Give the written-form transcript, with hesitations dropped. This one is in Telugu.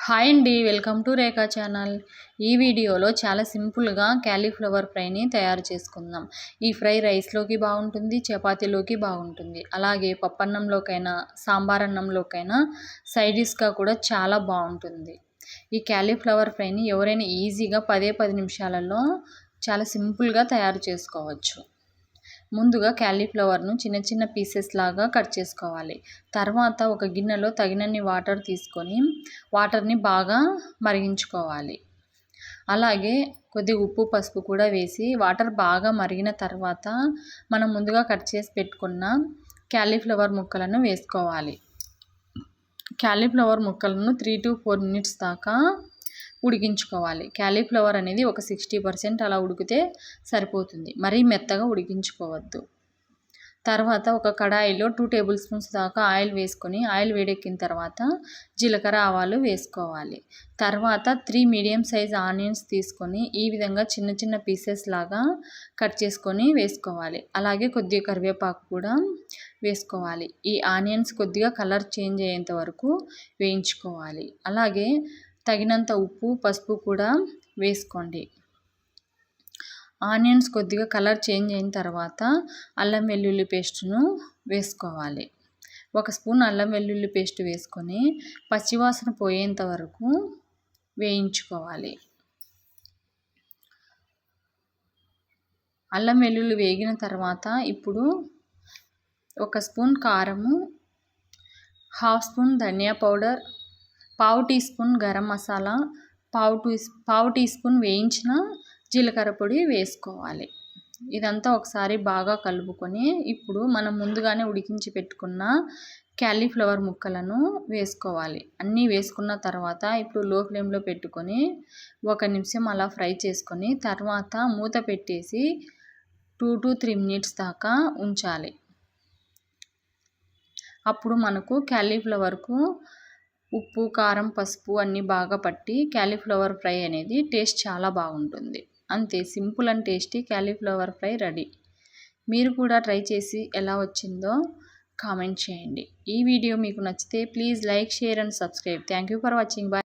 హాయ్ అండి, వెల్కమ్ టు రేఖా ఛానల్. ఈ వీడియోలో చాలా సింపుల్గా క్యాలీఫ్లవర్ ఫ్రైని తయారు చేసుకుందాం. ఈ ఫ్రై రైస్లోకి బాగుంటుంది, చపాతీలోకి బాగుంటుంది, అలాగే పప్పన్నంలోకైనా సాంబార్ అన్నంలోకైనా సైడ్ డిష్గా కూడా చాలా బాగుంటుంది. ఈ క్యాలీఫ్లవర్ ఫ్రైని ఎవరైనా ఈజీగా 10 నిమిషాలలో చాలా సింపుల్గా తయారు చేసుకోవచ్చు. ముందుగా క్యాలీఫ్లవర్ను చిన్న చిన్న పీసెస్ లాగా కట్ చేసుకోవాలి. తర్వాత ఒక గిన్నెలో తగినన్ని వాటర్ తీసుకొని వాటర్ని బాగా మరిగించుకోవాలి. అలాగే కొద్దిగా ఉప్పు పసుపు కూడా వేసి వాటర్ బాగా మరిగిన తర్వాత మనం ముందుగా కట్ చేసి పెట్టుకున్న క్యాలీఫ్లవర్ ముక్కలను వేసుకోవాలి. క్యాలీఫ్లవర్ ముక్కలను 3 to 4 minutes దాకా ఉడికించుకోవాలి. క్యాలీఫ్లవర్ అనేది ఒక 60% అలా ఉడికితే సరిపోతుంది, మరీ మెత్తగా ఉడికించుకోవద్దు. తర్వాత ఒక కడాయిలో 2 టేబుల్ స్పూన్స్ దాకా ఆయిల్ వేసుకొని ఆయిల్ వేడెక్కిన తర్వాత జీలకర్ర ఆవాలు వేసుకోవాలి. తర్వాత 3 మీడియం సైజ్ ఆనియన్స్ తీసుకొని ఈ విధంగా చిన్న చిన్న పీసెస్ లాగా కట్ చేసుకొని వేసుకోవాలి. అలాగే కొద్దిగా కరివేపాకు కూడా వేసుకోవాలి. ఈ ఆనియన్స్ కొద్దిగా కలర్ చేంజ్ అయ్యేంత వరకు వేయించుకోవాలి. అలాగే తగినంత ఉప్పు పసుపు కూడా వేసుకోండి. ఆనియన్స్ కొద్దిగా కలర్ చేంజ్ అయిన తర్వాత అల్లం వెల్లుల్లి పేస్టును వేసుకోవాలి. 1 స్పూన్ అల్లం వెల్లుల్లి పేస్ట్ వేసుకొని పచ్చివాసన పోయేంత వరకు వేయించుకోవాలి. అల్లం వెల్లుల్లి వేగిన తర్వాత ఇప్పుడు 1 స్పూన్ కారము, 1/2 స్పూన్ ధనియా powder, 1/2 teaspoon garam masala, 1/2 teaspoon వేయించిన జీలకర్ర పొడి వేసుకోవాలి. ఇదంతా ఒకసారి బాగా కలుపుకొని ఇప్పుడు మనం ముందుగానే ఉడికించి పెట్టుకున్న క్యాలీఫ్లవర్ ముక్కలను వేసుకోవాలి. అన్నీ వేసుకున్న తర్వాత ఇప్పుడు లో ఫ్లేమ్లో పెట్టుకొని 1 నిమిషం అలా ఫ్రై చేసుకొని తర్వాత మూత పెట్టేసి 2 to 3 minutes దాకా ఉంచాలి. అప్పుడు మనకు క్యాలీఫ్లవర్కు ఉప్పు కారం పసుపు అన్నీ బాగా పట్టి క్యాలీఫ్లవర్ ఫ్రై అనేది టేస్ట్ చాలా బాగుంటుంది. అంతే, simple and tasty cauliflower fry ready. మీరు కూడా ట్రై చేసి ఎలా వచ్చిందో కామెంట్ చేయండి. ఈ వీడియో మీకు నచ్చితే please like, share and subscribe. Thank you for watching. Bye.